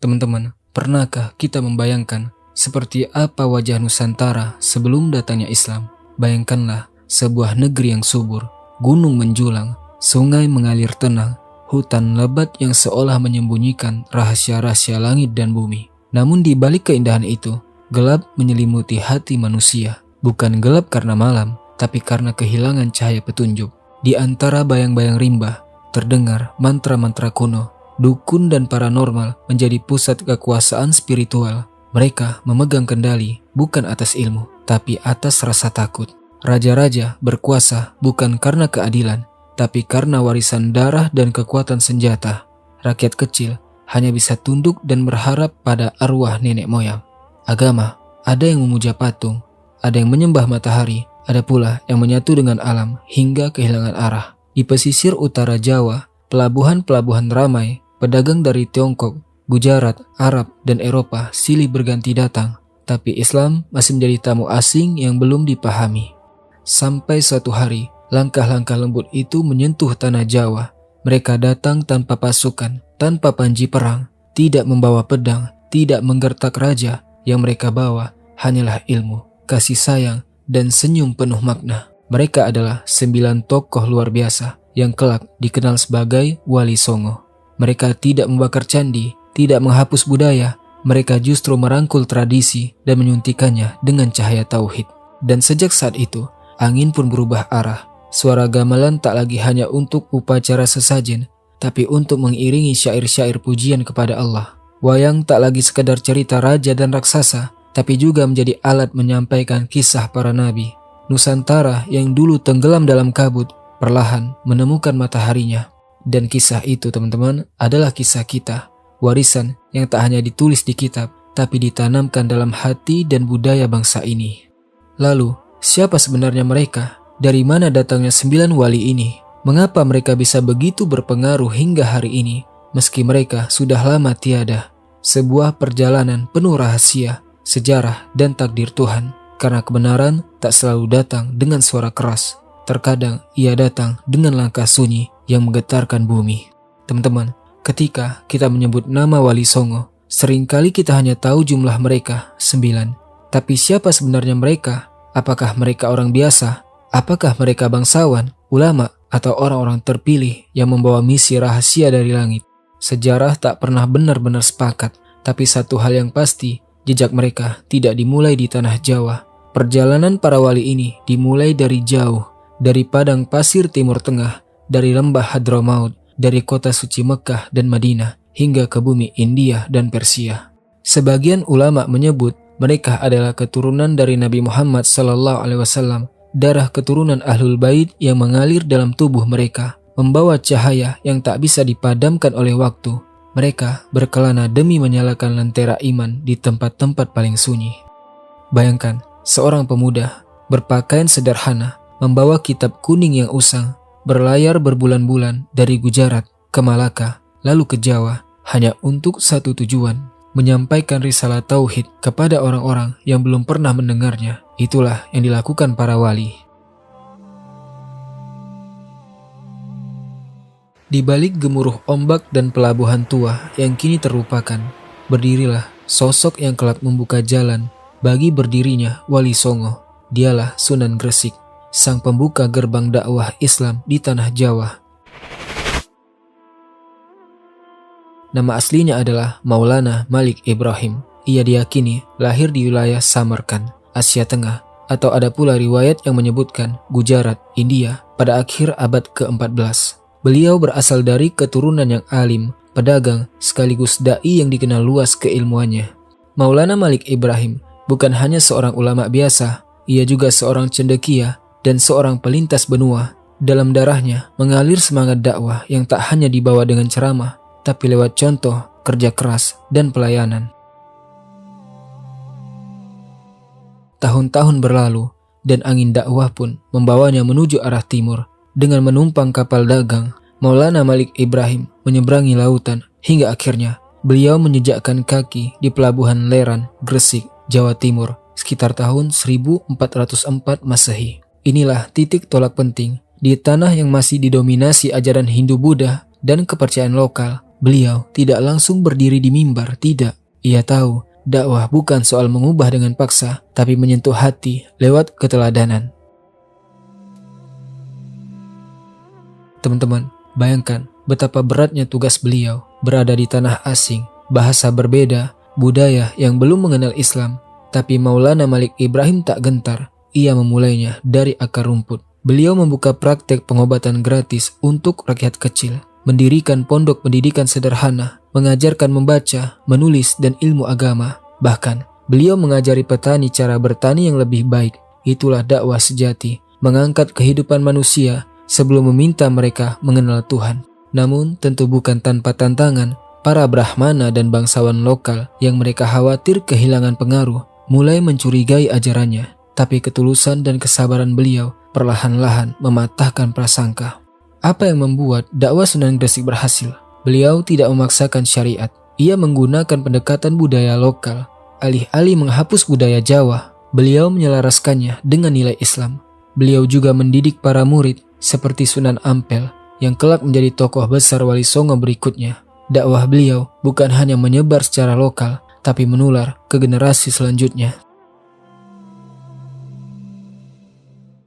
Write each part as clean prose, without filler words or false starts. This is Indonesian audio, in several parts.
Teman-teman, pernahkah kita membayangkan seperti apa wajah Nusantara sebelum datangnya Islam? Bayangkanlah sebuah negeri yang subur, gunung menjulang, sungai mengalir tenang, hutan lebat yang seolah menyembunyikan rahasia-rahasia langit dan bumi. Namun di balik keindahan itu, gelap menyelimuti hati manusia. Bukan gelap karena malam, tapi karena kehilangan cahaya petunjuk. Di antara bayang-bayang rimba, terdengar mantra-mantra kuno. Dukun dan paranormal menjadi pusat kekuasaan spiritual. Mereka memegang kendali bukan atas ilmu, tapi atas rasa takut. Raja-raja berkuasa bukan karena keadilan, tapi karena warisan darah dan kekuatan senjata. Rakyat kecil hanya bisa tunduk dan berharap pada arwah nenek moyang. Agama, ada yang memuja patung, ada yang menyembah matahari, ada pula yang menyatu dengan alam hingga kehilangan arah. Di pesisir utara Jawa, pelabuhan-pelabuhan ramai, pedagang dari Tiongkok, Gujarat, Arab, dan Eropa silih berganti datang. Tapi Islam masih menjadi tamu asing yang belum dipahami. Sampai suatu hari, langkah-langkah lembut itu menyentuh tanah Jawa. Mereka datang tanpa pasukan, tanpa panji perang, tidak membawa pedang, tidak menggertak raja. Yang mereka bawa hanyalah ilmu, kasih sayang, dan senyum penuh makna. Mereka adalah 9 tokoh luar biasa yang kelak dikenal sebagai Wali Songo. Mereka tidak membakar candi, tidak menghapus budaya. Mereka justru merangkul tradisi dan menyuntikannya dengan cahaya tauhid. Dan sejak saat itu, angin pun berubah arah. Suara gamelan tak lagi hanya untuk upacara sesajen, tapi untuk mengiringi syair-syair pujian kepada Allah. Wayang tak lagi sekadar cerita raja dan raksasa, tapi juga menjadi alat menyampaikan kisah para nabi. Nusantara yang dulu tenggelam dalam kabut, perlahan menemukan mataharinya. Dan kisah itu, teman-teman, adalah kisah kita. Warisan yang tak hanya ditulis di kitab, tapi ditanamkan dalam hati dan budaya bangsa ini. Lalu, siapa sebenarnya mereka? Dari mana datangnya 9 wali ini? Mengapa mereka bisa begitu berpengaruh hingga hari ini, meski mereka sudah lama tiada? Sebuah perjalanan penuh rahasia, sejarah, dan takdir Tuhan. Karena kebenaran tak selalu datang dengan suara keras. Terkadang ia datang dengan langkah sunyi yang menggetarkan bumi. Teman-teman, ketika kita menyebut nama Wali Songo, seringkali kita hanya tahu jumlah mereka, 9. Tapi siapa sebenarnya mereka? Apakah mereka orang biasa? Apakah mereka bangsawan, ulama, atau orang-orang terpilih yang membawa misi rahasia dari langit? Sejarah tak pernah benar-benar sepakat, tapi satu hal yang pasti, jejak mereka tidak dimulai di tanah Jawa. Perjalanan para wali ini dimulai dari jauh, dari padang pasir Timur Tengah, dari lembah Hadramaut, dari kota suci Mekah dan Madinah, hingga ke bumi India dan Persia. Sebagian ulama menyebut mereka adalah keturunan dari Nabi Muhammad SAW, darah keturunan Ahlul Bait yang mengalir dalam tubuh mereka, membawa cahaya yang tak bisa dipadamkan oleh waktu. Mereka berkelana demi menyalakan lentera iman di tempat-tempat paling sunyi. Bayangkan, seorang pemuda berpakaian sederhana, membawa kitab kuning yang usang, berlayar berbulan-bulan dari Gujarat ke Malaka, lalu ke Jawa, hanya untuk satu tujuan, menyampaikan risalah tauhid kepada orang-orang yang belum pernah mendengarnya. Itulah yang dilakukan para wali. Di balik gemuruh ombak dan pelabuhan tua yang kini terlupakan, berdirilah sosok yang kelak membuka jalan bagi berdirinya Wali Songo. Dialah Sunan Gresik, sang pembuka gerbang dakwah Islam di tanah Jawa. Nama aslinya adalah Maulana Malik Ibrahim. Ia diyakini lahir di wilayah Samarkand, Asia Tengah, atau ada pula riwayat yang menyebutkan Gujarat, India, pada akhir abad ke-14. Beliau berasal dari keturunan yang alim, pedagang, sekaligus da'i yang dikenal luas keilmuannya. Maulana Malik Ibrahim bukan hanya seorang ulama biasa, ia juga seorang cendekia dan seorang pelintas benua. Dalam darahnya mengalir semangat dakwah yang tak hanya dibawa dengan ceramah, tapi lewat contoh, kerja keras, dan pelayanan. Tahun-tahun berlalu, dan angin dakwah pun membawanya menuju arah timur. Dengan menumpang kapal dagang, Maulana Malik Ibrahim menyeberangi lautan hingga akhirnya beliau menjejakkan kaki di pelabuhan Leran, Gresik, Jawa Timur sekitar tahun 1404 Masehi. Inilah titik tolak penting di tanah yang masih didominasi ajaran Hindu-Buddha dan kepercayaan lokal. Beliau tidak langsung berdiri di mimbar, tidak. Ia tahu dakwah bukan soal mengubah dengan paksa, tapi menyentuh hati lewat keteladanan. Teman-teman, bayangkan betapa beratnya tugas beliau berada di tanah asing, bahasa berbeda, budaya yang belum mengenal Islam. Tapi Maulana Malik Ibrahim tak gentar. Ia memulainya dari akar rumput. Beliau membuka praktek pengobatan gratis untuk rakyat kecil, mendirikan pondok pendidikan sederhana, mengajarkan membaca, menulis, dan ilmu agama. Bahkan, beliau mengajari petani cara bertani yang lebih baik. Itulah dakwah sejati, mengangkat kehidupan manusia sebelum meminta mereka mengenal Tuhan. Namun, tentu bukan tanpa tantangan. Para Brahmana dan bangsawan lokal yang mereka khawatir kehilangan pengaruh mulai mencurigai ajarannya, tapi ketulusan dan kesabaran beliau perlahan-lahan mematahkan prasangka. Apa yang membuat dakwah Sunan Gresik berhasil? Beliau tidak memaksakan syariat. Ia menggunakan pendekatan budaya lokal. Alih-alih menghapus budaya Jawa, beliau menyelaraskannya dengan nilai Islam. Beliau juga mendidik para murid seperti Sunan Ampel yang kelak menjadi tokoh besar Wali Songo berikutnya. Dakwah beliau bukan hanya menyebar secara lokal, tapi menular ke generasi selanjutnya.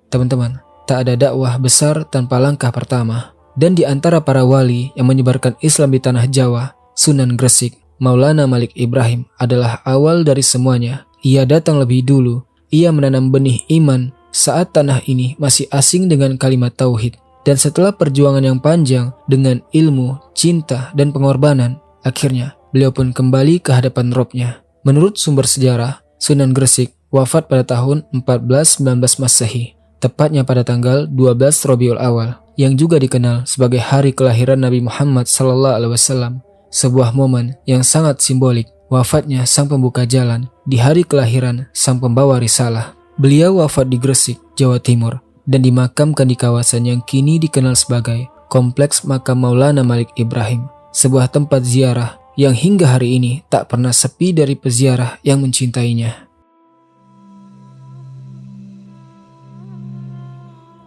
Teman-teman, tak ada dakwah besar tanpa langkah pertama. Dan di antara para wali yang menyebarkan Islam di tanah Jawa, Sunan Gresik, Maulana Malik Ibrahim adalah awal dari semuanya. Ia datang lebih dulu. Ia menanam benih iman saat tanah ini masih asing dengan kalimat tauhid. Dan setelah perjuangan yang panjang dengan ilmu, cinta, dan pengorbanan, akhirnya beliau pun kembali ke hadapan Robnya. Menurut sumber sejarah, Sunan Gresik wafat pada tahun 1419 Masehi, tepatnya pada tanggal 12 Rabiul Awal, yang juga dikenal sebagai hari kelahiran Nabi Muhammad SAW. Sebuah momen yang sangat simbolik, wafatnya sang pembuka jalan di hari kelahiran sang pembawa risalah. Beliau wafat di Gresik, Jawa Timur, dan dimakamkan di kawasan yang kini dikenal sebagai Kompleks Makam Maulana Malik Ibrahim, sebuah tempat ziarah yang hingga hari ini tak pernah sepi dari peziarah yang mencintainya.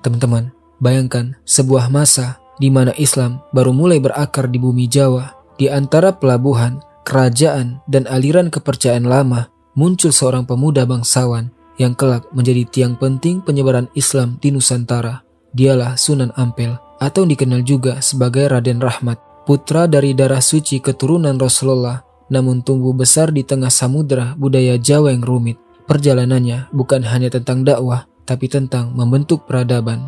Teman-teman, bayangkan sebuah masa di mana Islam baru mulai berakar di bumi Jawa. Di antara pelabuhan, kerajaan, dan aliran kepercayaan lama, muncul seorang pemuda bangsawan yang kelak menjadi tiang penting penyebaran Islam di Nusantara. Dialah Sunan Ampel, atau dikenal juga sebagai Raden Rahmat, putra dari darah suci keturunan Rasulullah, namun tumbuh besar di tengah samudera budaya Jawa yang rumit. Perjalanannya bukan hanya tentang dakwah, tapi tentang membentuk peradaban.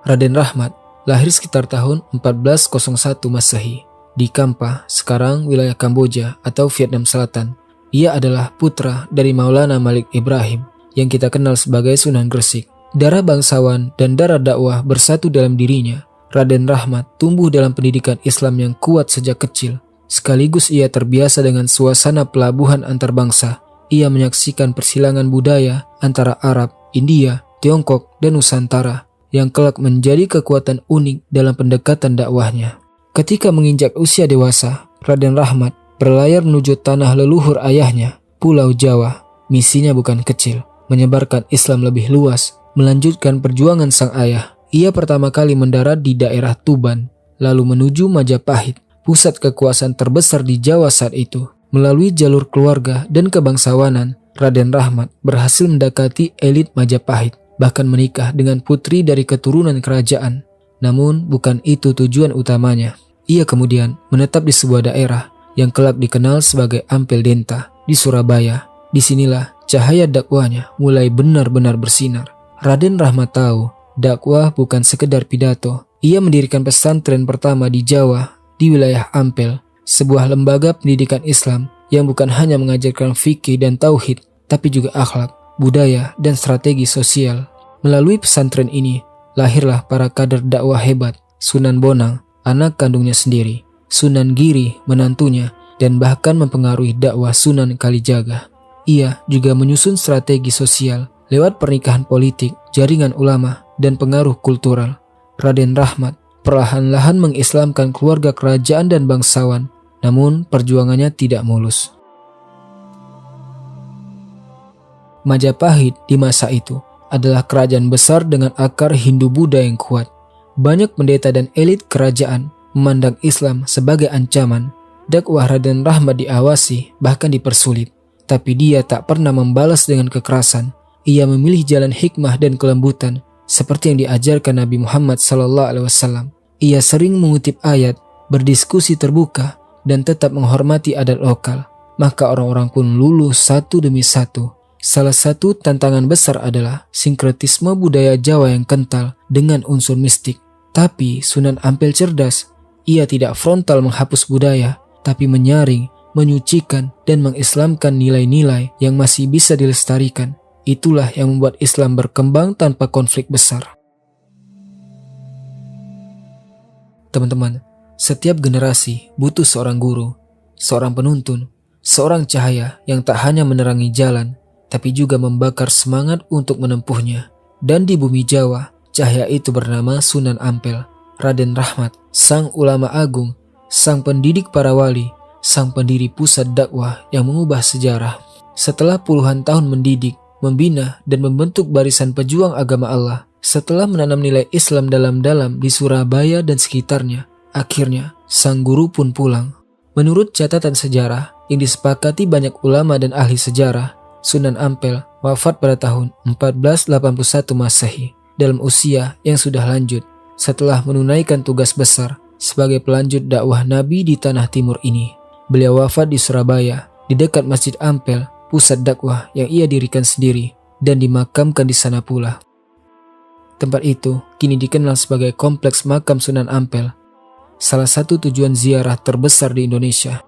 Raden Rahmat lahir sekitar tahun 1401 Masehi di Kampah, sekarang wilayah Kamboja atau Vietnam Selatan. Ia adalah putra dari Maulana Malik Ibrahim yang kita kenal sebagai Sunan Gresik. Darah bangsawan dan darah dakwah bersatu dalam dirinya. Raden Rahmat tumbuh dalam pendidikan Islam yang kuat sejak kecil. Sekaligus ia terbiasa dengan suasana pelabuhan antar bangsa. Ia menyaksikan persilangan budaya antara Arab, India, Tiongkok, dan Nusantara yang kelak menjadi kekuatan unik dalam pendekatan dakwahnya. Ketika menginjak usia dewasa, Raden Rahmat berlayar menuju tanah leluhur ayahnya, Pulau Jawa. Misinya bukan kecil, menyebarkan Islam lebih luas, melanjutkan perjuangan sang ayah. Ia pertama kali mendarat di daerah Tuban, lalu menuju Majapahit, pusat kekuasaan terbesar di Jawa saat itu. Melalui jalur keluarga dan kebangsawanan, Raden Rahmat berhasil mendekati elit Majapahit, bahkan menikah dengan putri dari keturunan kerajaan. Namun bukan itu tujuan utamanya. Ia kemudian menetap di sebuah daerah yang kelak dikenal sebagai Ampel Denta di Surabaya. Disinilah cahaya dakwahnya mulai benar-benar bersinar. Raden Rahmat tahu dakwah bukan sekedar pidato. Ia mendirikan pesantren pertama di Jawa di wilayah Ampel, sebuah lembaga pendidikan Islam yang bukan hanya mengajarkan fikih dan tauhid, tapi juga akhlak, budaya, dan strategi sosial. Melalui pesantren ini, lahirlah para kader dakwah hebat, Sunan Bonang, anak kandungnya sendiri, Sunan Giri, menantunya, dan bahkan mempengaruhi dakwah Sunan Kalijaga. Ia juga menyusun strategi sosial lewat pernikahan politik, jaringan ulama, dan pengaruh kultural. Raden Rahmat perlahan-lahan mengislamkan keluarga kerajaan dan bangsawan, namun perjuangannya tidak mulus. Majapahit di masa itu adalah kerajaan besar dengan akar Hindu-Buddha yang kuat. Banyak pendeta dan elit kerajaan memandang Islam sebagai ancaman. Dakwah Raden Rahmat diawasi, bahkan dipersulit. Tapi dia tak pernah membalas dengan kekerasan. Ia memilih jalan hikmah dan kelembutan, seperti yang diajarkan Nabi Muhammad SAW. Ia sering mengutip ayat, berdiskusi terbuka, dan tetap menghormati adat lokal. Maka orang-orang pun luluh satu demi satu. Salah satu tantangan besar adalah sinkretisme budaya Jawa yang kental dengan unsur mistik. Tapi Sunan Ampel cerdas. Ia tidak frontal menghapus budaya, tapi menyaring, menyucikan, dan mengislamkan nilai-nilai yang masih bisa dilestarikan. Itulah yang membuat Islam berkembang tanpa konflik besar. Teman-teman, setiap generasi butuh seorang guru, seorang penuntun, seorang cahaya yang tak hanya menerangi jalan, tapi juga membakar semangat untuk menempuhnya. Dan di bumi Jawa, cahaya itu bernama Sunan Ampel, Raden Rahmat, sang ulama agung, sang pendidik para wali, sang pendiri pusat dakwah yang mengubah sejarah. Setelah puluhan tahun mendidik, membina, dan membentuk barisan pejuang agama Allah, setelah menanam nilai Islam dalam-dalam di Surabaya dan sekitarnya, akhirnya sang guru pun pulang. Menurut catatan sejarah yang disepakati banyak ulama dan ahli sejarah, Sunan Ampel wafat pada tahun 1481 Masehi dalam usia yang sudah lanjut setelah menunaikan tugas besar sebagai pelanjut dakwah Nabi di tanah timur ini. Beliau wafat di Surabaya di dekat Masjid Ampel, pusat dakwah yang ia dirikan sendiri, dan dimakamkan di sana pula. Tempat itu kini dikenal sebagai Kompleks Makam Sunan Ampel, salah satu tujuan ziarah terbesar di Indonesia.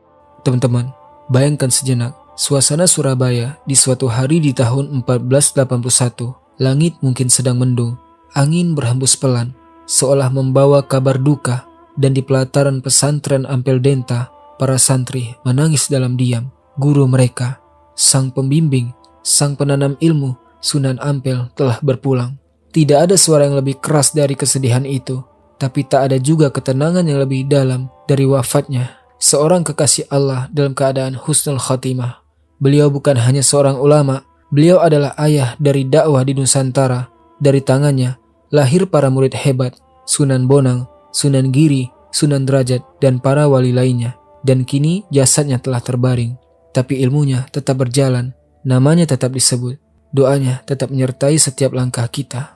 Teman-teman, bayangkan sejenak suasana Surabaya di suatu hari di tahun 1481. Langit mungkin sedang mendung, angin berhembus pelan, seolah membawa kabar duka, dan di pelataran pesantren Ampel Denta, para santri menangis dalam diam. Guru mereka, sang pembimbing, sang penanam ilmu, Sunan Ampel telah berpulang. Tidak ada suara yang lebih keras dari kesedihan itu, tapi tak ada juga ketenangan yang lebih dalam dari wafatnya seorang kekasih Allah dalam keadaan husnul khotimah. Beliau bukan hanya seorang ulama, beliau adalah ayah dari dakwah di Nusantara. Dari tangannya lahir para murid hebat, Sunan Bonang, Sunan Giri, Sunan Derajat, dan para wali lainnya. Dan kini jasadnya telah terbaring, tapi ilmunya tetap berjalan, namanya tetap disebut, doanya tetap menyertai setiap langkah kita.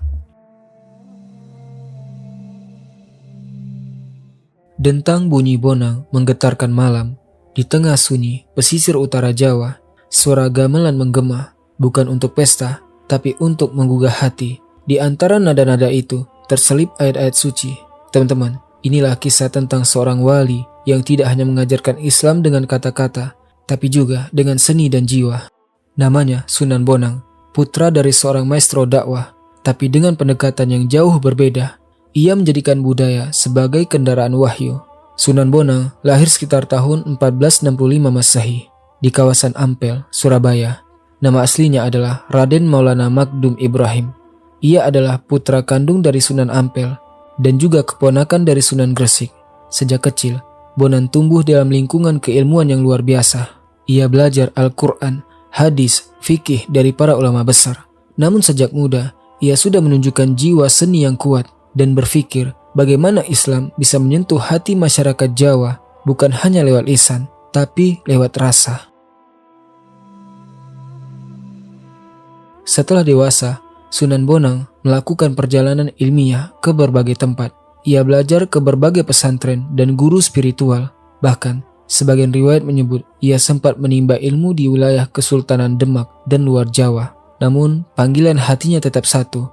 Dentang bunyi bonang menggetarkan malam. Di tengah sunyi pesisir utara Jawa, suara gamelan menggema, bukan untuk pesta, tapi untuk menggugah hati. Di antara nada-nada itu terselip ayat-ayat suci. Teman-teman, inilah kisah tentang seorang wali yang tidak hanya mengajarkan Islam dengan kata-kata, tapi juga dengan seni dan jiwa. Namanya Sunan Bonang, putra dari seorang maestro dakwah, tapi dengan pendekatan yang jauh berbeda. Ia menjadikan budaya sebagai kendaraan wahyu. Sunan Bonang lahir sekitar tahun 1465 Masehi di kawasan Ampel, Surabaya. Nama aslinya adalah Raden Maulana Magdum Ibrahim. Ia adalah putra kandung dari Sunan Ampel dan juga keponakan dari Sunan Gresik. Sejak kecil, Bonang tumbuh dalam lingkungan keilmuan yang luar biasa. Ia belajar Al-Quran, hadis, fikih dari para ulama besar. Namun sejak muda, ia sudah menunjukkan jiwa seni yang kuat dan berpikir bagaimana Islam bisa menyentuh hati masyarakat Jawa bukan hanya lewat lisan, tapi lewat rasa. Setelah dewasa, Sunan Bonang melakukan perjalanan ilmiah ke berbagai tempat. Ia belajar ke berbagai pesantren dan guru spiritual. Bahkan, sebagian riwayat menyebut ia sempat menimba ilmu di wilayah Kesultanan Demak dan luar Jawa. Namun, panggilan hatinya tetap satu,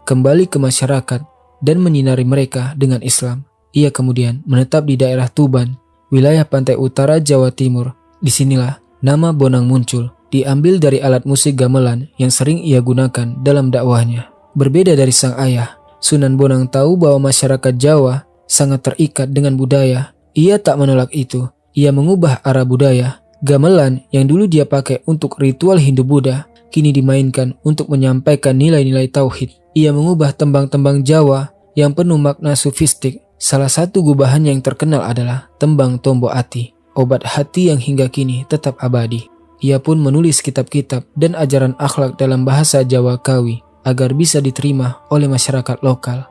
kembali ke masyarakat dan menyinari mereka dengan Islam. Ia kemudian menetap di daerah Tuban, wilayah pantai utara Jawa Timur. Disinilah nama Bonang muncul, diambil dari alat musik gamelan yang sering ia gunakan dalam dakwahnya. Berbeda dari sang ayah, Sunan Bonang tahu bahwa masyarakat Jawa sangat terikat dengan budaya. Ia tak menolak itu. Ia mengubah arah budaya. Gamelan yang dulu dia pakai untuk ritual Hindu-Buddha, kini dimainkan untuk menyampaikan nilai-nilai tauhid. Ia mengubah tembang-tembang Jawa yang penuh makna sufistik. Salah satu gubahan yang terkenal adalah tembang Tombo Ati, obat hati yang hingga kini tetap abadi. Ia pun menulis kitab-kitab dan ajaran akhlak dalam bahasa Jawa Kawi agar bisa diterima oleh masyarakat lokal.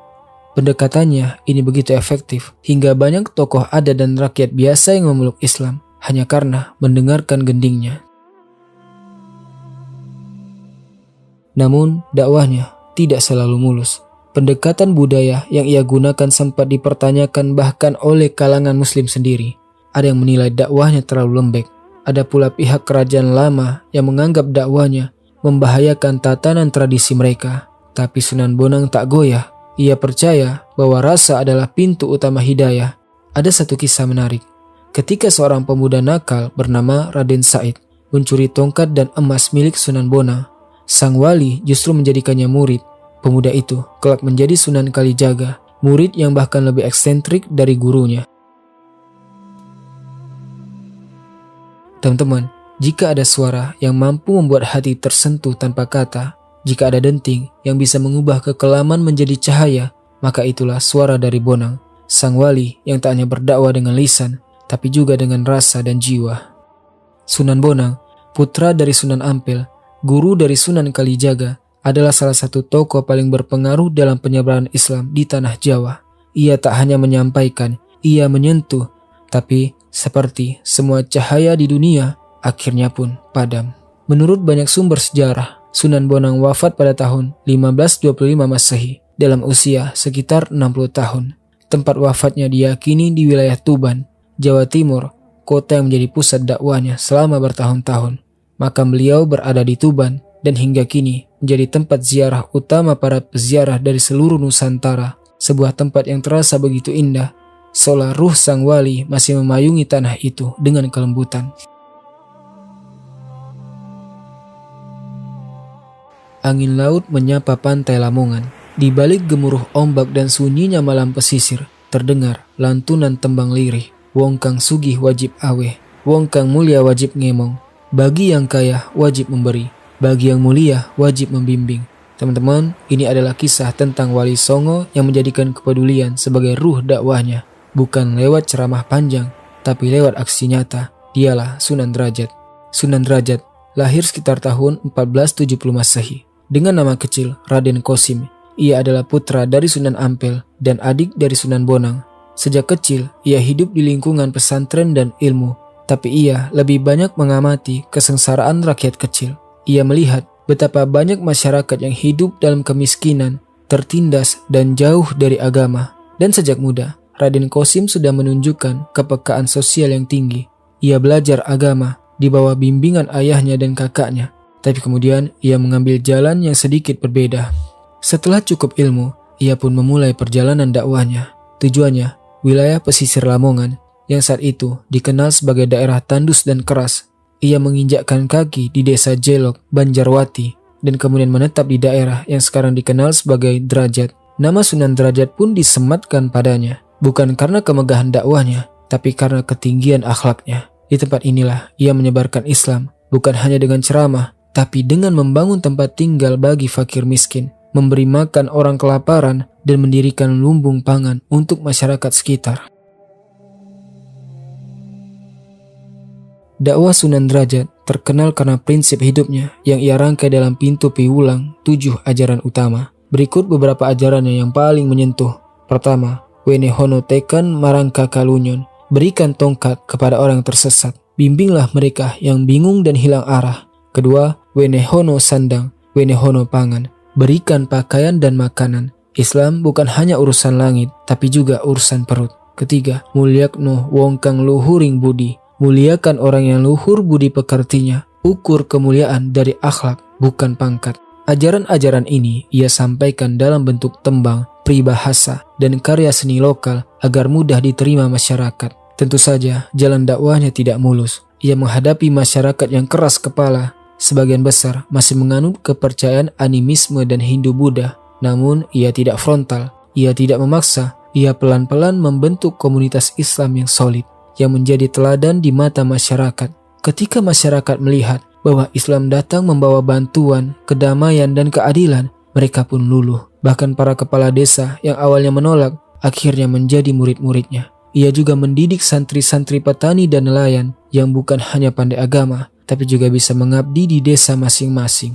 Pendekatannya ini begitu efektif hingga banyak tokoh adat dan rakyat biasa yang memeluk Islam hanya karena mendengarkan gendingnya. Namun dakwahnya tidak selalu mulus. Pendekatan budaya yang ia gunakan sempat dipertanyakan bahkan oleh kalangan muslim sendiri. Ada yang menilai dakwahnya terlalu lembek. Ada pula pihak kerajaan lama yang menganggap dakwahnya membahayakan tatanan tradisi mereka. Tapi Sunan Bonang tak goyah. Ia percaya bahwa rasa adalah pintu utama hidayah. Ada satu kisah menarik. Ketika seorang pemuda nakal bernama Raden Said mencuri tongkat dan emas milik Sunan Bonang, sang wali justru menjadikannya murid. Pemuda itu kelak menjadi Sunan Kalijaga, murid yang bahkan lebih eksentrik dari gurunya. Teman-teman, jika ada suara yang mampu membuat hati tersentuh tanpa kata, jika ada denting yang bisa mengubah kekelaman menjadi cahaya, maka itulah suara dari Bonang, sang wali yang tak hanya berdakwah dengan lisan, tapi juga dengan rasa dan jiwa. Sunan Bonang, putra dari Sunan Ampel, guru dari Sunan Kalijaga, adalah salah satu tokoh paling berpengaruh dalam penyebaran Islam di tanah Jawa. Ia tak hanya menyampaikan, ia menyentuh, tapi seperti semua cahaya di dunia, akhirnya pun padam. Menurut banyak sumber sejarah, Sunan Bonang wafat pada tahun 1525 Masehi dalam usia sekitar 60 tahun. Tempat wafatnya diyakini di wilayah Tuban, Jawa Timur, kota yang menjadi pusat dakwahnya selama bertahun-tahun. Makam beliau berada di Tuban dan hingga kini menjadi tempat ziarah utama para peziarah dari seluruh Nusantara. Sebuah tempat yang terasa begitu indah, seolah ruh sang wali masih memayungi tanah itu dengan kelembutan. Angin laut menyapa pantai Lamongan. Di balik gemuruh ombak dan sunyinya malam pesisir, terdengar lantunan tembang lirih. Wong kang sugih wajib aweh, wong kang mulia wajib ngemong. Bagi yang kaya wajib memberi, bagi yang mulia wajib membimbing. Teman-teman, ini adalah kisah tentang Wali Songo yang menjadikan kepedulian sebagai ruh dakwahnya. Bukan lewat ceramah panjang, tapi lewat aksi nyata. Dialah Sunan Derajat. Sunan Derajat lahir sekitar tahun 1470 Masehi. Dengan nama kecil Raden Kosim, ia adalah putra dari Sunan Ampel dan adik dari Sunan Bonang. Sejak kecil, ia hidup di lingkungan pesantren dan ilmu. Tapi ia lebih banyak mengamati kesengsaraan rakyat kecil. Ia melihat betapa banyak masyarakat yang hidup dalam kemiskinan, tertindas dan jauh dari agama. Dan sejak muda, Raden Kosim sudah menunjukkan kepekaan sosial yang tinggi. Ia belajar agama di bawah bimbingan ayahnya dan kakaknya. Tapi kemudian ia mengambil jalan yang sedikit berbeda. Setelah cukup ilmu, ia pun memulai perjalanan dakwahnya. Tujuannya, wilayah pesisir Lamongan yang saat itu dikenal sebagai daerah tandus dan keras. Ia menginjakkan kaki di desa Jelok, Banjarwati, dan kemudian menetap di daerah yang sekarang dikenal sebagai Derajat. Nama Sunan Derajat pun disematkan padanya, bukan karena kemegahan dakwahnya, tapi karena ketinggian akhlaknya. Di tempat inilah ia menyebarkan Islam, bukan hanya dengan ceramah, tapi dengan membangun tempat tinggal bagi fakir miskin, memberi makan orang kelaparan, dan mendirikan lumbung pangan untuk masyarakat sekitar. Dakwah Sunan Derajat terkenal karena prinsip hidupnya yang ia rangkai dalam pintu piwulang 7 ajaran utama. Berikut beberapa ajarannya yang paling menyentuh. Pertama, wene hono tekan marang kakalunyon, berikan tongkat kepada orang tersesat, bimbinglah mereka yang bingung dan hilang arah. Kedua, wene hono sandang, wene hono pangan, berikan pakaian dan makanan. Islam bukan hanya urusan langit, tapi juga urusan perut. Ketiga, mulyakno wong kang luhuring budi, muliakan orang yang luhur budi pekertinya. Ukur kemuliaan dari akhlak, bukan pangkat. Ajaran-ajaran ini ia sampaikan dalam bentuk tembang, peribahasa, dan karya seni lokal agar mudah diterima masyarakat. Tentu saja, jalan dakwahnya tidak mulus. Ia menghadapi masyarakat yang keras kepala. Sebagian besar masih menganut kepercayaan animisme dan Hindu-Buddha. Namun, ia tidak frontal. Ia tidak memaksa. Ia pelan-pelan membentuk komunitas Islam yang solid, yang menjadi teladan di mata masyarakat. Ketika masyarakat melihat bahwa Islam datang membawa bantuan, kedamaian, dan keadilan, mereka pun luluh. Bahkan para kepala desa yang awalnya menolak, akhirnya menjadi murid-muridnya. Ia juga mendidik santri-santri petani dan nelayan yang bukan hanya pandai agama, tapi juga bisa mengabdi di desa masing-masing.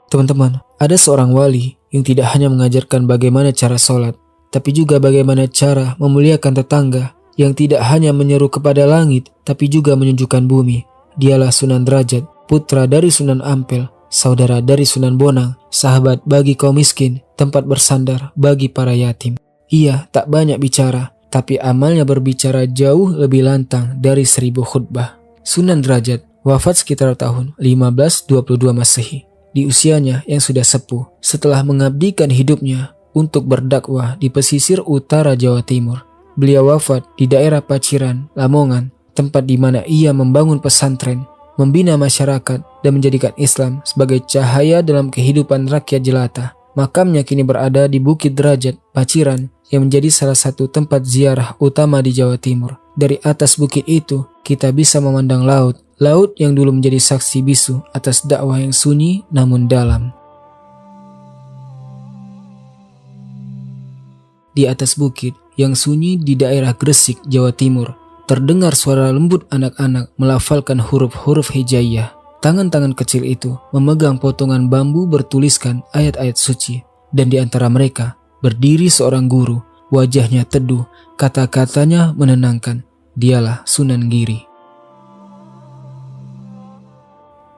Teman-teman, Ada seorang wali yang tidak hanya mengajarkan bagaimana cara sholat, tapi juga bagaimana cara memuliakan tetangga, yang tidak hanya menyeru kepada langit, tapi juga menunjukkan bumi. Dialah Sunan Derajat, putra dari Sunan Ampel, saudara dari Sunan Bonang, sahabat bagi kaum miskin, tempat bersandar bagi para yatim. Ia tak banyak bicara, tapi amalnya berbicara jauh lebih lantang dari 1000 khutbah. Sunan Derajat wafat sekitar tahun 1522 Masehi. Di usianya yang sudah sepuh, setelah mengabdikan hidupnya untuk berdakwah di pesisir utara Jawa Timur. Beliau wafat di daerah Paciran, Lamongan, tempat di mana ia membangun pesantren, membina masyarakat, dan menjadikan Islam sebagai cahaya dalam kehidupan rakyat jelata. Makamnya kini berada di Bukit Derajat, Paciran, yang menjadi salah satu tempat ziarah utama di Jawa Timur. Dari atas bukit itu, kita bisa memandang laut. Laut yang dulu menjadi saksi bisu atas dakwah yang sunyi namun dalam. Di atas bukit yang sunyi di daerah Gresik, Jawa Timur, terdengar suara lembut anak-anak melafalkan huruf-huruf hijaiyah. Tangan-tangan kecil itu memegang potongan bambu bertuliskan ayat-ayat suci, dan di antara mereka berdiri seorang guru. Wajahnya teduh, kata-katanya menenangkan. Dialah Sunan Giri.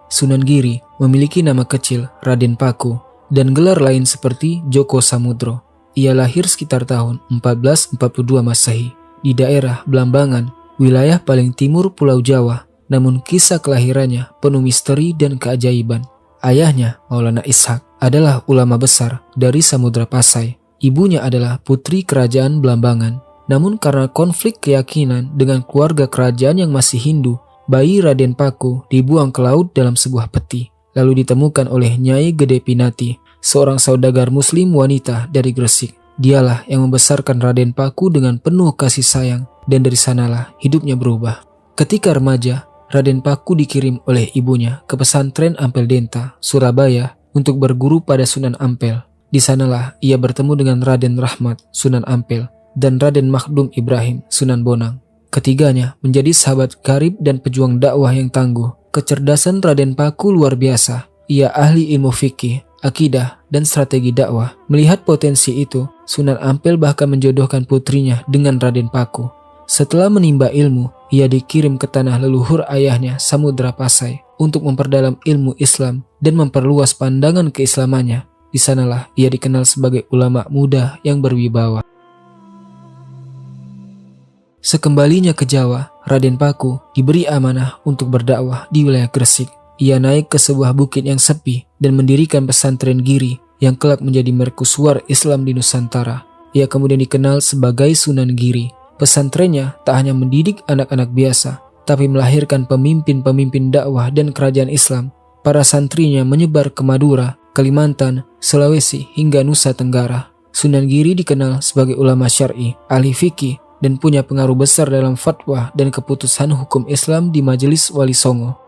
Sunan Giri memiliki nama kecil Raden Paku dan gelar lain seperti Joko Samudro. Ia lahir sekitar tahun 1442 Masehi di daerah Blambangan, wilayah paling timur Pulau Jawa. Namun kisah kelahirannya penuh misteri dan keajaiban. Ayahnya, Maulana Ishak, adalah ulama besar dari Samudra Pasai. Ibunya adalah putri kerajaan Blambangan. Namun karena konflik keyakinan dengan keluarga kerajaan yang masih Hindu, bayi Raden Paku dibuang ke laut dalam sebuah peti, lalu ditemukan oleh Nyai Gede Pinati, seorang saudagar muslim wanita dari Gresik. Dialah yang membesarkan Raden Paku dengan penuh kasih sayang, dan dari sanalah hidupnya berubah. Ketika remaja, Raden Paku dikirim oleh ibunya ke pesantren Ampel Denta, Surabaya, untuk berguru pada Sunan Ampel. Di sanalah ia bertemu dengan Raden Rahmat, Sunan Ampel, dan Raden Makhdum Ibrahim, Sunan Bonang. Ketiganya menjadi sahabat karib dan pejuang dakwah yang tangguh. Kecerdasan Raden Paku luar biasa. Ia ahli ilmu fikih, akidah, dan strategi dakwah. Melihat potensi itu, Sunan Ampel bahkan menjodohkan putrinya dengan Raden Paku. Setelah menimba ilmu, ia dikirim ke tanah leluhur ayahnya, Samudra Pasai, untuk memperdalam ilmu Islam dan memperluas pandangan keislamannya. Di sanalah ia dikenal sebagai ulama muda yang berwibawa. Sekembalinya ke Jawa, Raden Paku diberi amanah untuk berdakwah di wilayah Gresik. Ia naik ke sebuah bukit yang sepi dan mendirikan pesantren Giri yang kelak menjadi mercusuar Islam di Nusantara. Ia kemudian dikenal sebagai Sunan Giri. Pesantrennya tak hanya mendidik anak-anak biasa, tapi melahirkan pemimpin-pemimpin dakwah dan kerajaan Islam. Para santrinya menyebar ke Madura, Kalimantan, Sulawesi, hingga Nusa Tenggara. Sunan Giri dikenal sebagai ulama syar'i, ahli fikih, dan punya pengaruh besar dalam fatwa dan keputusan hukum Islam di Majelis Wali Songo.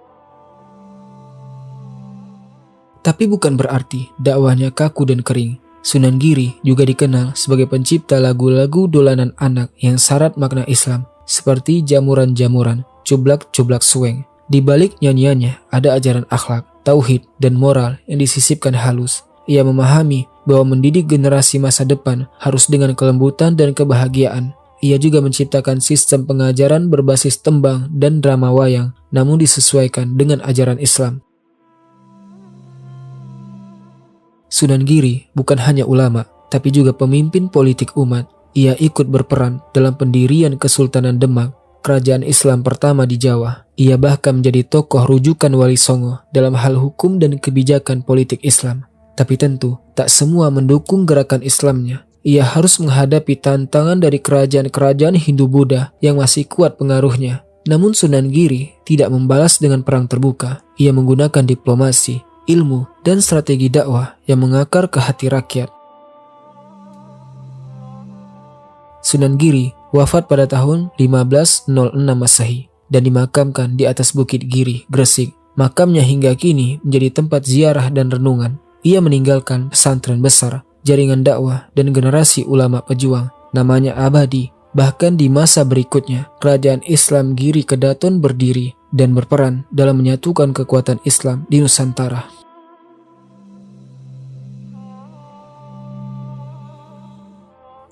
Tapi bukan berarti dakwahnya kaku dan kering. Sunan Giri juga dikenal sebagai pencipta lagu-lagu dolanan anak yang syarat makna Islam, seperti Jamuran-Jamuran, Cublak-Cublak Sueng. Di balik nyanyiannya ada ajaran akhlak, tauhid, dan moral yang disisipkan halus. Ia memahami bahwa mendidik generasi masa depan harus dengan kelembutan dan kebahagiaan. Ia juga menciptakan sistem pengajaran berbasis tembang dan drama wayang, namun disesuaikan dengan ajaran Islam. Sunan Giri bukan hanya ulama, tapi juga pemimpin politik umat. Ia ikut berperan dalam pendirian Kesultanan Demak, kerajaan Islam pertama di Jawa. Ia bahkan menjadi tokoh rujukan Wali Songo dalam hal hukum dan kebijakan politik Islam. Tapi tentu tak semua mendukung gerakan Islamnya. Ia harus menghadapi tantangan dari kerajaan-kerajaan Hindu-Buddha yang masih kuat pengaruhnya. Namun Sunan Giri tidak membalas dengan perang terbuka. Ia menggunakan diplomasi, ilmu, dan strategi dakwah yang mengakar ke hati rakyat. Sunan Giri wafat pada tahun 1506 Masehi dan dimakamkan di atas Bukit Giri, Gresik. Makamnya hingga kini menjadi tempat ziarah dan renungan. Ia meninggalkan pesantren besar, jaringan dakwah, dan generasi ulama pejuang. Namanya abadi. Bahkan di masa berikutnya, kerajaan Islam Giri Kedaton berdiri dan berperan dalam menyatukan kekuatan Islam di Nusantara.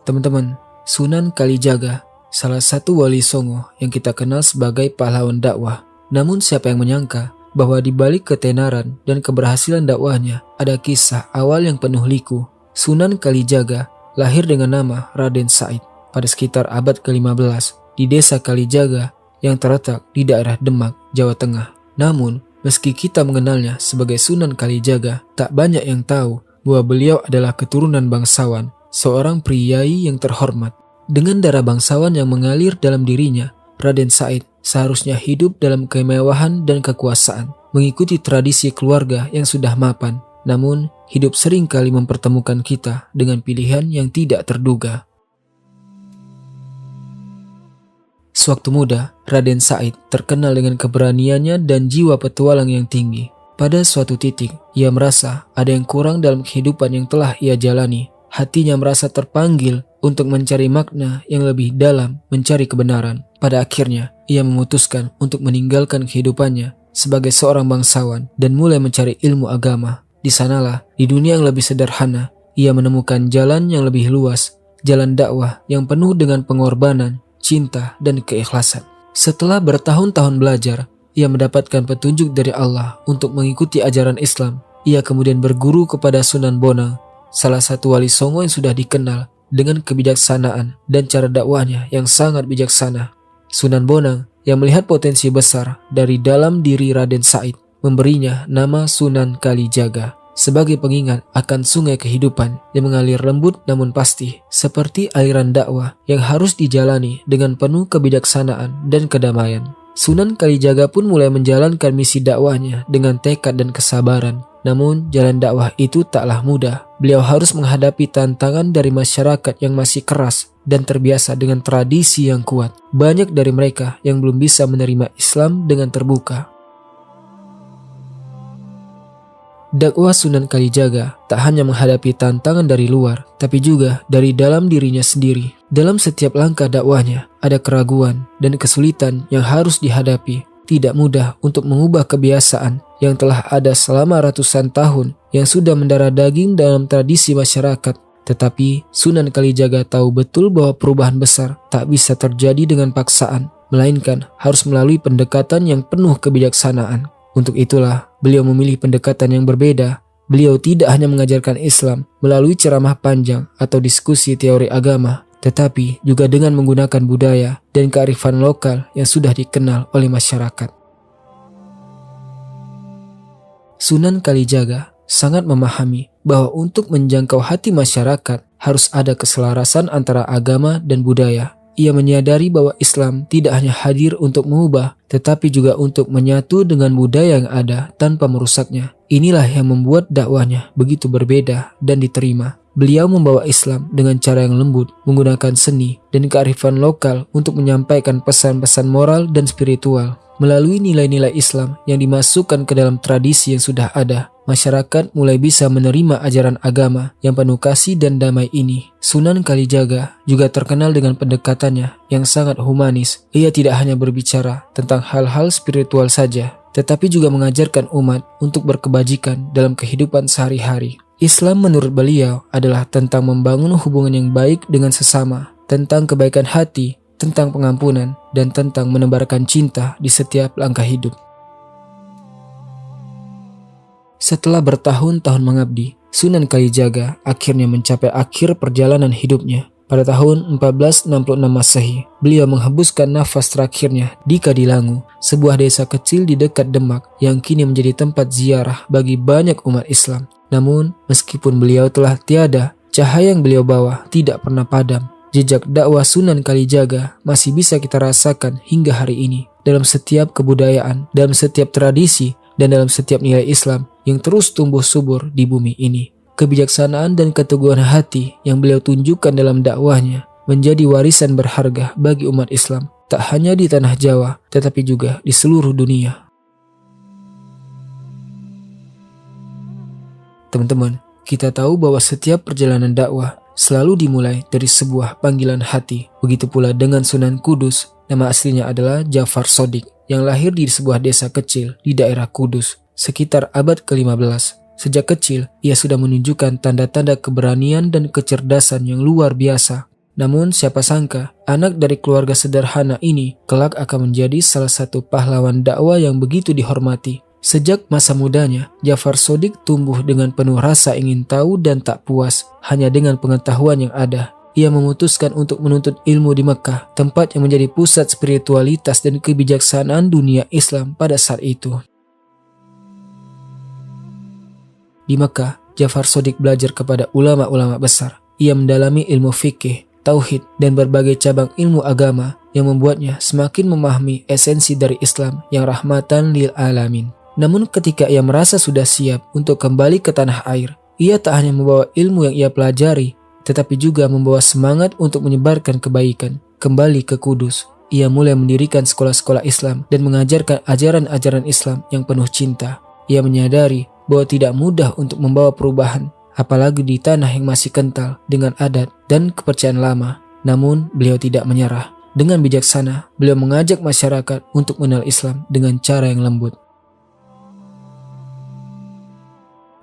Teman-teman, Sunan Kalijaga, salah satu wali Songo yang kita kenal sebagai pahlawan dakwah. Namun siapa yang menyangka bahwa di balik ketenaran dan keberhasilan dakwahnya ada kisah awal yang penuh liku. Sunan Kalijaga lahir dengan nama Raden Said pada sekitar abad ke-15 di desa Kalijaga yang terletak di daerah Demak, Jawa Tengah. Namun, meski kita mengenalnya sebagai Sunan Kalijaga, tak banyak yang tahu bahwa beliau adalah keturunan bangsawan, seorang priai yang terhormat. Dengan darah bangsawan yang mengalir dalam dirinya, Raden Said seharusnya hidup dalam kemewahan dan kekuasaan, mengikuti tradisi keluarga yang sudah mapan. Namun, hidup seringkali mempertemukan kita dengan pilihan yang tidak terduga. Sewaktu muda, Raden Said terkenal dengan keberaniannya dan jiwa petualang yang tinggi. Pada suatu titik, ia merasa ada yang kurang dalam kehidupan yang telah ia jalani. Hatinya merasa terpanggil untuk mencari makna yang lebih dalam, mencari kebenaran. Pada akhirnya, ia memutuskan untuk meninggalkan kehidupannya sebagai seorang bangsawan dan mulai mencari ilmu agama. Di sanalah, di dunia yang lebih sederhana, ia menemukan jalan yang lebih luas, jalan dakwah yang penuh dengan pengorbanan, cinta, dan keikhlasan. Setelah bertahun-tahun belajar, ia mendapatkan petunjuk dari Allah untuk mengikuti ajaran Islam. Ia kemudian berguru kepada Sunan Bonang, salah satu wali Songo yang sudah dikenal dengan kebijaksanaan dan cara dakwahnya yang sangat bijaksana. Sunan Bonang yang melihat potensi besar dari dalam diri Raden Said memberinya nama Sunan Kalijaga sebagai pengingat akan sungai kehidupan yang mengalir lembut namun pasti, seperti aliran dakwah yang harus dijalani dengan penuh kebijaksanaan dan kedamaian. Sunan Kalijaga pun mulai menjalankan misi dakwahnya dengan tekad dan kesabaran. Namun jalan dakwah itu taklah mudah. Beliau harus menghadapi tantangan dari masyarakat yang masih keras dan terbiasa dengan tradisi yang kuat. Banyak dari mereka yang belum bisa menerima Islam dengan terbuka. Dakwah Sunan Kalijaga tak hanya menghadapi tantangan dari luar, tapi juga dari dalam dirinya sendiri. Dalam setiap langkah dakwahnya, ada keraguan dan kesulitan yang harus dihadapi. Tidak mudah untuk mengubah kebiasaan yang telah ada selama ratusan tahun yang sudah mendarah daging dalam tradisi masyarakat. Tetapi Sunan Kalijaga tahu betul bahwa perubahan besar tak bisa terjadi dengan paksaan, melainkan harus melalui pendekatan yang penuh kebijaksanaan. Untuk itulah, beliau memilih pendekatan yang berbeda. Beliau tidak hanya mengajarkan Islam melalui ceramah panjang atau diskusi teori agama, tetapi juga dengan menggunakan budaya dan kearifan lokal yang sudah dikenal oleh masyarakat. Sunan Kalijaga sangat memahami bahwa untuk menjangkau hati masyarakat harus ada keselarasan antara agama dan budaya. Ia menyadari bahwa Islam tidak hanya hadir untuk mengubah, tetapi juga untuk menyatu dengan budaya yang ada tanpa merusaknya. Inilah yang membuat dakwahnya begitu berbeda dan diterima. Beliau membawa Islam dengan cara yang lembut, menggunakan seni dan kearifan lokal untuk menyampaikan pesan-pesan moral dan spiritual. Melalui nilai-nilai Islam yang dimasukkan ke dalam tradisi yang sudah ada, masyarakat mulai bisa menerima ajaran agama yang penuh kasih dan damai ini. Sunan Kalijaga juga terkenal dengan pendekatannya yang sangat humanis. Ia tidak hanya berbicara tentang hal-hal spiritual saja, tetapi juga mengajarkan umat untuk berkebajikan dalam kehidupan sehari-hari. Islam menurut beliau adalah tentang membangun hubungan yang baik dengan sesama, tentang kebaikan hati, tentang pengampunan, dan tentang menebarkan cinta di setiap langkah hidup. Setelah bertahun-tahun mengabdi, Sunan Kalijaga akhirnya mencapai akhir perjalanan hidupnya. Pada tahun 1466 Masehi, beliau menghembuskan nafas terakhirnya di Kadilangu, sebuah desa kecil di dekat Demak yang kini menjadi tempat ziarah bagi banyak umat Islam. Namun, meskipun beliau telah tiada, cahaya yang beliau bawa tidak pernah padam. Jejak dakwah Sunan Kalijaga masih bisa kita rasakan hingga hari ini dalam setiap kebudayaan, dalam setiap tradisi, dan dalam setiap nilai Islam yang terus tumbuh subur di bumi ini. Kebijaksanaan dan keteguhan hati yang beliau tunjukkan dalam dakwahnya menjadi warisan berharga bagi umat Islam, tak hanya di tanah Jawa, tetapi juga di seluruh dunia. Teman-teman, kita tahu bahwa setiap perjalanan dakwah selalu dimulai dari sebuah panggilan hati. Begitu pula dengan Sunan Kudus, nama aslinya adalah Jafar Shodiq, yang lahir di sebuah desa kecil di daerah Kudus, sekitar abad ke-15. Sejak kecil, ia sudah menunjukkan tanda-tanda keberanian dan kecerdasan yang luar biasa. Namun siapa sangka anak dari keluarga sederhana ini kelak akan menjadi salah satu pahlawan dakwah yang begitu dihormati. Sejak masa mudanya, Ja'far Shadiq tumbuh dengan penuh rasa ingin tahu dan tak puas hanya dengan pengetahuan yang ada. Ia memutuskan untuk menuntut ilmu di Mekah, tempat yang menjadi pusat spiritualitas dan kebijaksanaan dunia Islam pada saat itu. Di Mekah, Ja'far Shadiq belajar kepada ulama-ulama besar. Ia mendalami ilmu fikih, tauhid, dan berbagai cabang ilmu agama yang membuatnya semakin memahami esensi dari Islam yang rahmatan lil alamin. Namun ketika ia merasa sudah siap untuk kembali ke tanah air, ia tak hanya membawa ilmu yang ia pelajari, tetapi juga membawa semangat untuk menyebarkan kebaikan. Kembali ke Kudus, ia mulai mendirikan sekolah-sekolah Islam dan mengajarkan ajaran-ajaran Islam yang penuh cinta. Ia menyadari bahwa tidak mudah untuk membawa perubahan, apalagi di tanah yang masih kental dengan adat dan kepercayaan lama. Namun beliau tidak menyerah. Dengan bijaksana, beliau mengajak masyarakat untuk mengenal Islam dengan cara yang lembut.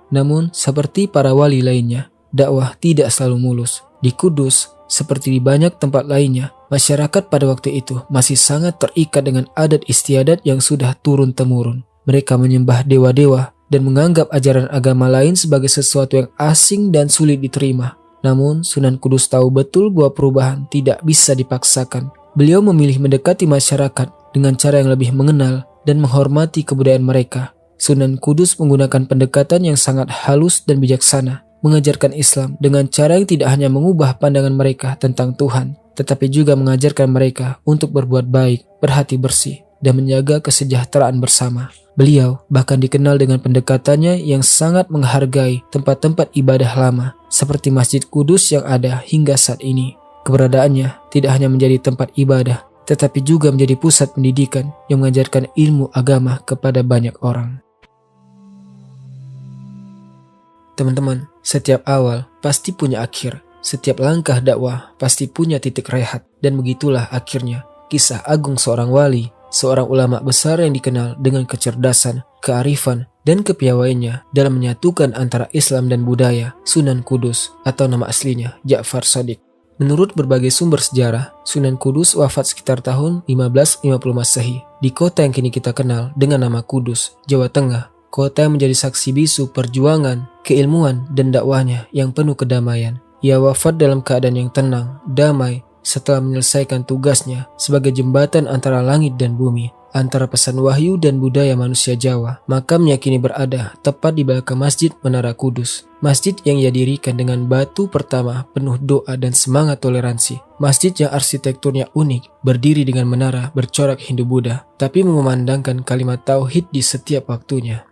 Namun, seperti para wali lainnya, dakwah tidak selalu mulus. Di Kudus, seperti di banyak tempat lainnya, masyarakat pada waktu itu masih sangat terikat dengan adat istiadat yang sudah turun-temurun. Mereka menyembah dewa-dewa dan menganggap ajaran agama lain sebagai sesuatu yang asing dan sulit diterima. Namun, Sunan Kudus tahu betul bahwa perubahan tidak bisa dipaksakan. Beliau memilih mendekati masyarakat dengan cara yang lebih mengenal dan menghormati kebudayaan mereka. Sunan Kudus menggunakan pendekatan yang sangat halus dan bijaksana, mengajarkan Islam dengan cara yang tidak hanya mengubah pandangan mereka tentang Tuhan, tetapi juga mengajarkan mereka untuk berbuat baik, berhati bersih, dan menjaga kesejahteraan bersama. Beliau bahkan dikenal dengan pendekatannya yang sangat menghargai tempat-tempat ibadah lama, seperti Masjid Kudus yang ada hingga saat ini. Keberadaannya tidak hanya menjadi tempat ibadah, tetapi juga menjadi pusat pendidikan yang mengajarkan ilmu agama kepada banyak orang. Teman-teman, setiap awal pasti punya akhir. Setiap langkah dakwah pasti punya titik rehat. Dan begitulah akhirnya kisah agung seorang wali, seorang ulama besar yang dikenal dengan kecerdasan, kearifan, dan kepiawaiannya dalam menyatukan antara Islam dan budaya, Sunan Kudus atau nama aslinya Ja'far Shadiq. Menurut berbagai sumber sejarah, Sunan Kudus wafat sekitar tahun 1550 Masehi di kota yang kini kita kenal dengan nama Kudus, Jawa Tengah. Kota yang menjadi saksi bisu perjuangan, keilmuan, dan dakwahnya yang penuh kedamaian. Ia wafat dalam keadaan yang tenang, damai, setelah menyelesaikan tugasnya sebagai jembatan antara langit dan bumi, antara pesan wahyu dan budaya manusia Jawa. Makamnya kini berada tepat di belakang Masjid Menara Kudus. Masjid yang ia dirikan dengan batu pertama penuh doa dan semangat toleransi. Masjid yang arsitekturnya unik, berdiri dengan menara bercorak Hindu-Buddha, tapi memandangkan kalimat tauhid di setiap waktunya.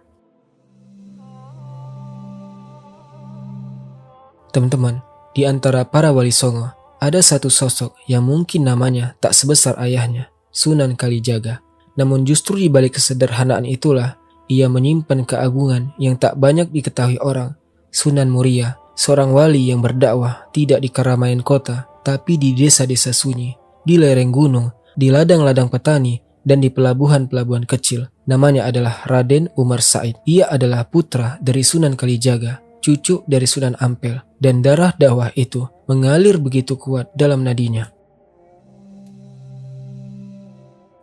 Teman-teman, di antara para wali songo, ada satu sosok yang mungkin namanya tak sebesar ayahnya, Sunan Kalijaga. Namun justru di balik kesederhanaan itulah, ia menyimpan keagungan yang tak banyak diketahui orang. Sunan Muria, seorang wali yang berdakwah tidak di keramaian kota, tapi di desa-desa sunyi, di lereng gunung, di ladang-ladang petani, dan di pelabuhan-pelabuhan kecil. Namanya adalah Raden Umar Said. Ia adalah putra dari Sunan Kalijaga, cucu dari Sunan Ampel, dan darah dakwah itu mengalir begitu kuat dalam nadinya.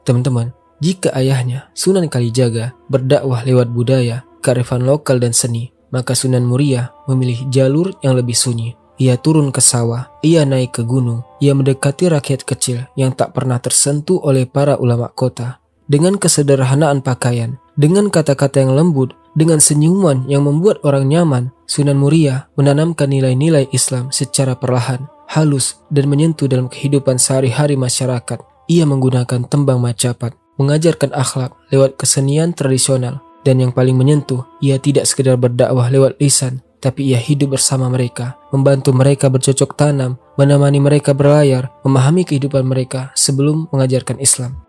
Teman-teman, jika ayahnya Sunan Kalijaga berdakwah lewat budaya, kearifan lokal dan seni, maka Sunan Muria memilih jalur yang lebih sunyi. Ia turun ke sawah, ia naik ke gunung, ia mendekati rakyat kecil yang tak pernah tersentuh oleh para ulama kota. Dengan kesederhanaan pakaian, dengan kata-kata yang lembut, dengan senyuman yang membuat orang nyaman, Sunan Muria menanamkan nilai-nilai Islam secara perlahan, halus, dan menyentuh dalam kehidupan sehari-hari masyarakat. Ia menggunakan tembang Macapat, mengajarkan akhlak lewat kesenian tradisional, dan yang paling menyentuh, ia tidak sekedar berdakwah lewat lisan, tapi ia hidup bersama mereka, membantu mereka bercocok tanam, menemani mereka berlayar, memahami kehidupan mereka sebelum mengajarkan Islam.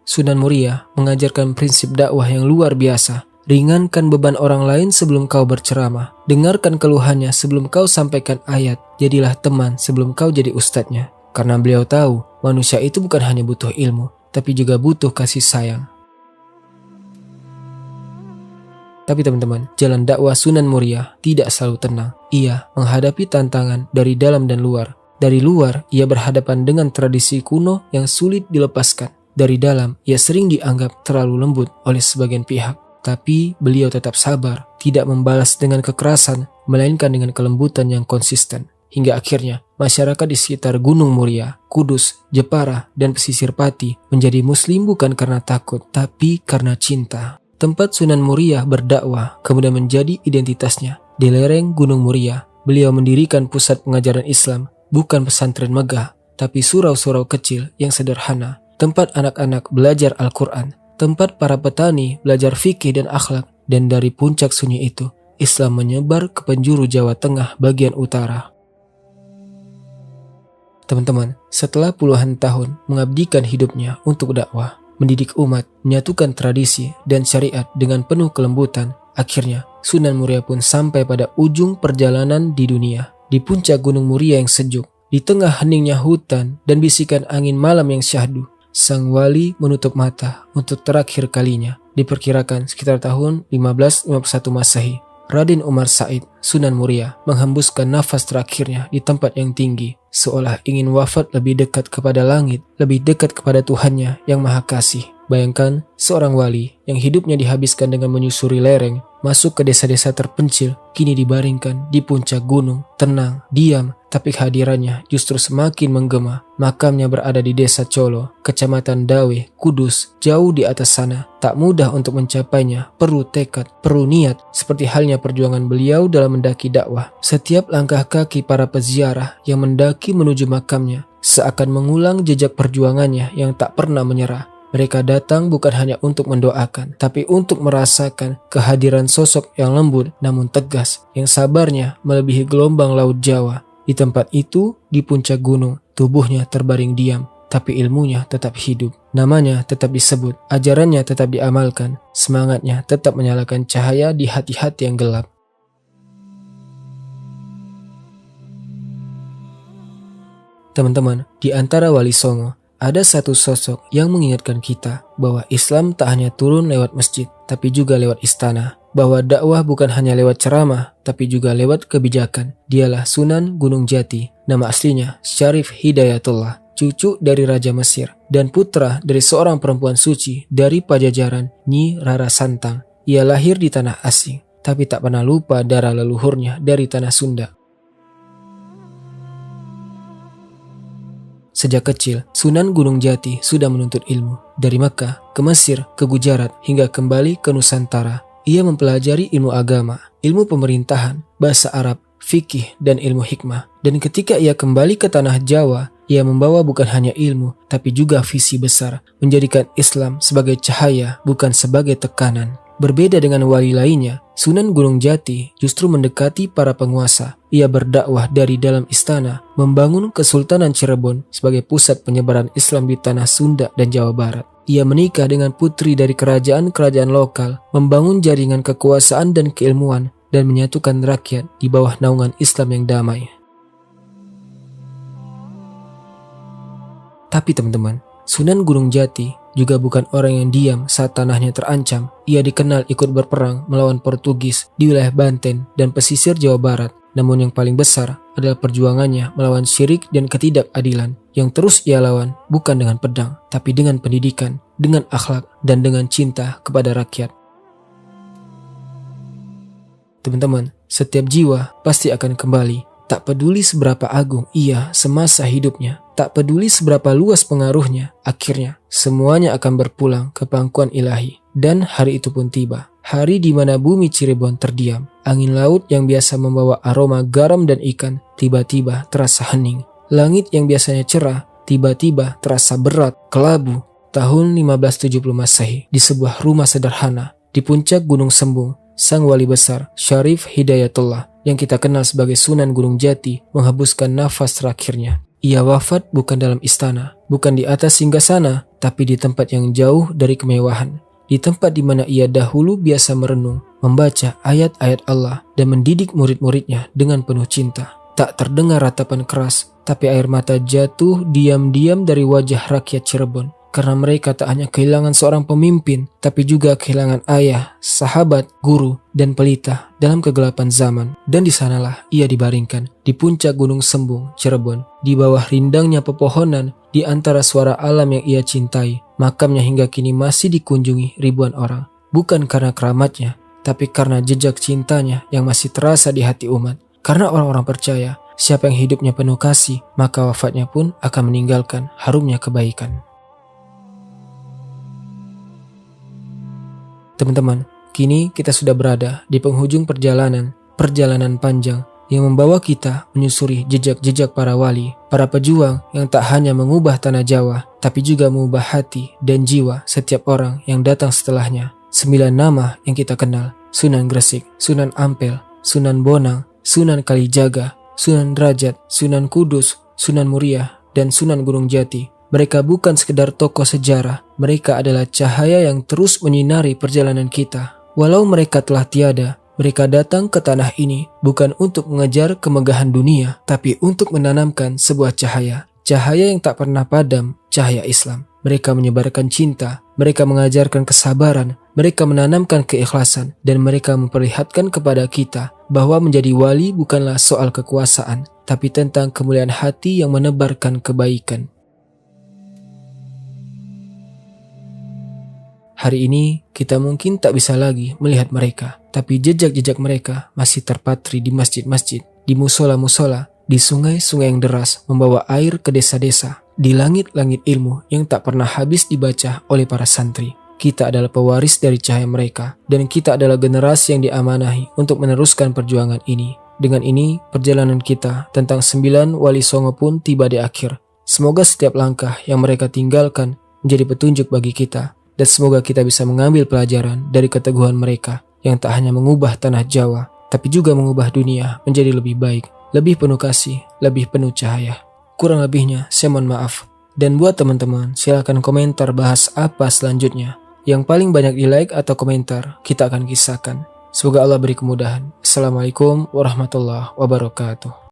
Sunan Muria mengajarkan prinsip dakwah yang luar biasa. Ringankan beban orang lain sebelum kau berceramah. Dengarkan keluhannya sebelum kau sampaikan ayat. Jadilah teman sebelum kau jadi ustadznya. Karena beliau tahu manusia itu bukan hanya butuh ilmu, tapi juga butuh kasih sayang. Tapi teman-teman, jalan dakwah Sunan Muria tidak selalu tenang. Ia menghadapi tantangan dari dalam dan luar. Dari luar, ia berhadapan dengan tradisi kuno yang sulit dilepaskan. Dari dalam, ia sering dianggap terlalu lembut oleh sebagian pihak. Tapi beliau tetap sabar, tidak membalas dengan kekerasan, melainkan dengan kelembutan yang konsisten. Hingga akhirnya, masyarakat di sekitar Gunung Muria, Kudus, Jepara, dan pesisir Pati menjadi muslim bukan karena takut, tapi karena cinta. Tempat Sunan Muria berdakwah kemudian menjadi identitasnya. Di lereng Gunung Muria, beliau mendirikan pusat pengajaran Islam, bukan pesantren megah, tapi surau-surau kecil yang sederhana. Tempat anak-anak belajar Al-Quran, tempat para petani belajar fikih dan akhlak, dan dari puncak sunyi itu, Islam menyebar ke penjuru Jawa Tengah bagian utara. Teman-teman, setelah puluhan tahun mengabdikan hidupnya untuk dakwah, mendidik umat, menyatukan tradisi dan syariat dengan penuh kelembutan, akhirnya Sunan Muria pun sampai pada ujung perjalanan di dunia. Di puncak Gunung Muria yang sejuk, di tengah heningnya hutan dan bisikan angin malam yang syahdu, sang wali menutup mata untuk terakhir kalinya. Diperkirakan sekitar tahun 1551 Masehi, Raden Umar Said, Sunan Muria, menghembuskan nafas terakhirnya di tempat yang tinggi, seolah ingin wafat lebih dekat kepada langit, lebih dekat kepada Tuhannya yang Maha Kasih. Bayangkan seorang wali yang hidupnya dihabiskan dengan menyusuri lereng, masuk ke desa-desa terpencil, kini dibaringkan di puncak gunung, tenang, diam, tapi kehadirannya justru semakin menggema. Makamnya berada di desa Colo, kecamatan Dawe, Kudus, jauh di atas sana. Tak mudah untuk mencapainya, perlu tekad, perlu niat, seperti halnya perjuangan beliau dalam mendaki dakwah. Setiap langkah kaki para peziarah yang mendaki menuju makamnya seakan mengulang jejak perjuangannya yang tak pernah menyerah. Mereka datang bukan hanya untuk mendoakan, tapi untuk merasakan kehadiran sosok yang lembut namun tegas, yang sabarnya melebihi gelombang laut Jawa. Di tempat itu, di puncak gunung, tubuhnya terbaring diam, tapi ilmunya tetap hidup. Namanya tetap disebut, ajarannya tetap diamalkan, semangatnya tetap menyalakan cahaya di hati-hati yang gelap. Teman-teman, di antara Wali Songo, ada satu sosok yang mengingatkan kita bahwa Islam tak hanya turun lewat masjid, tapi juga lewat istana. Bahwa dakwah bukan hanya lewat ceramah, tapi juga lewat kebijakan. Dialah Sunan Gunung Jati. Nama aslinya Syarif Hidayatullah, cucu dari Raja Mesir, dan putra dari seorang perempuan suci dari Pajajaran, Nyi Rara Santang. Ia lahir di tanah asing, tapi tak pernah lupa darah leluhurnya dari tanah Sunda. Sejak kecil, Sunan Gunung Jati sudah menuntut ilmu. Dari Makkah ke Mesir, ke Gujarat, hingga kembali ke Nusantara. Ia mempelajari ilmu agama, ilmu pemerintahan, bahasa Arab, fikih, dan ilmu hikmah. Dan ketika ia kembali ke tanah Jawa, ia membawa bukan hanya ilmu, tapi juga visi besar, menjadikan Islam sebagai cahaya, bukan sebagai tekanan. Berbeda dengan wali lainnya, Sunan Gunung Jati justru mendekati para penguasa. Ia berdakwah dari dalam istana, membangun Kesultanan Cirebon sebagai pusat penyebaran Islam di tanah Sunda dan Jawa Barat. Ia menikah dengan putri dari kerajaan-kerajaan lokal, membangun jaringan kekuasaan dan keilmuan, dan menyatukan rakyat di bawah naungan Islam yang damai. Tapi teman-teman, Sunan Gunung Jati juga bukan orang yang diam saat tanahnya terancam. Ia dikenal ikut berperang melawan Portugis di wilayah Banten dan pesisir Jawa Barat. Namun yang paling besar adalah perjuangannya melawan syirik dan ketidakadilan yang terus ia lawan bukan dengan pedang, tapi dengan pendidikan, dengan akhlak, dan dengan cinta kepada rakyat. Teman-teman, setiap jiwa pasti akan kembali. Tak peduli seberapa agung ia semasa hidupnya, tak peduli seberapa luas pengaruhnya, akhirnya semuanya akan berpulang ke pangkuan ilahi. Dan hari itu pun tiba. Hari di mana bumi Cirebon terdiam. Angin laut yang biasa membawa aroma garam dan ikan, tiba-tiba terasa hening. Langit yang biasanya cerah, tiba-tiba terasa berat, kelabu. Tahun 1570 Masehi, di sebuah rumah sederhana, di puncak Gunung Sembung, sang wali besar, Syarif Hidayatullah, yang kita kenal sebagai Sunan Gunung Jati, menghembuskan nafas terakhirnya. Ia wafat bukan dalam istana, bukan di atas singgasana, tapi di tempat yang jauh dari kemewahan. Di tempat di mana ia dahulu biasa merenung, membaca ayat-ayat Allah, dan mendidik murid-muridnya dengan penuh cinta. Tak terdengar ratapan keras, tapi air mata jatuh diam-diam dari wajah rakyat Cirebon. karena mereka tak hanya kehilangan seorang pemimpin, tapi juga kehilangan ayah, sahabat, guru, dan pelita dalam kegelapan zaman. Dan di sanalah ia dibaringkan, di puncak Gunung Sembung, Cirebon, di bawah rindangnya pepohonan, di antara suara alam yang ia cintai. Makamnya hingga kini masih dikunjungi ribuan orang, bukan karena keramatnya, tapi karena jejak cintanya yang masih terasa di hati umat. Karena orang-orang percaya, siapa yang hidupnya penuh kasih, maka wafatnya pun akan meninggalkan harumnya kebaikan. Teman-teman, kini kita sudah berada di penghujung perjalanan panjang yang membawa kita menyusuri jejak-jejak para wali, para pejuang yang tak hanya mengubah tanah Jawa, tapi juga mengubah hati dan jiwa setiap orang yang datang setelahnya. 9 nama yang kita kenal: Sunan Gresik, Sunan Ampel, Sunan Bonang, Sunan Kalijaga, Sunan Derajat, Sunan Kudus, Sunan Muria, dan Sunan Gunung Jati. Mereka bukan sekedar tokoh sejarah, mereka adalah cahaya yang terus menyinari perjalanan kita. Walau mereka telah tiada, mereka datang ke tanah ini bukan untuk mengejar kemegahan dunia, tapi untuk menanamkan sebuah cahaya yang tak pernah padam, cahaya Islam. Mereka menyebarkan cinta, mereka mengajarkan kesabaran, mereka menanamkan keikhlasan, dan mereka memperlihatkan kepada kita bahwa menjadi wali bukanlah soal kekuasaan, tapi tentang kemuliaan hati yang menebarkan kebaikan. Hari ini kita mungkin tak bisa lagi melihat mereka, tapi jejak-jejak mereka masih terpatri di masjid-masjid, di musola-musola, di sungai-sungai yang deras membawa air ke desa-desa, di langit-langit ilmu yang tak pernah habis dibaca oleh para santri. Kita adalah pewaris dari cahaya mereka, dan kita adalah generasi yang diamanahi untuk meneruskan perjuangan ini. Dengan ini, perjalanan kita tentang 9 wali Songo pun tiba di akhir. Semoga setiap langkah yang mereka tinggalkan menjadi petunjuk bagi kita, dan semoga kita bisa mengambil pelajaran dari keteguhan mereka yang tak hanya mengubah tanah Jawa, tapi juga mengubah dunia menjadi lebih baik, lebih penuh kasih, lebih penuh cahaya. Kurang lebihnya, saya mohon maaf. Dan buat teman-teman, silakan komentar bahas apa selanjutnya. Yang paling banyak di like atau komentar, kita akan kisahkan. Semoga Allah beri kemudahan. Assalamualaikum warahmatullahi wabarakatuh.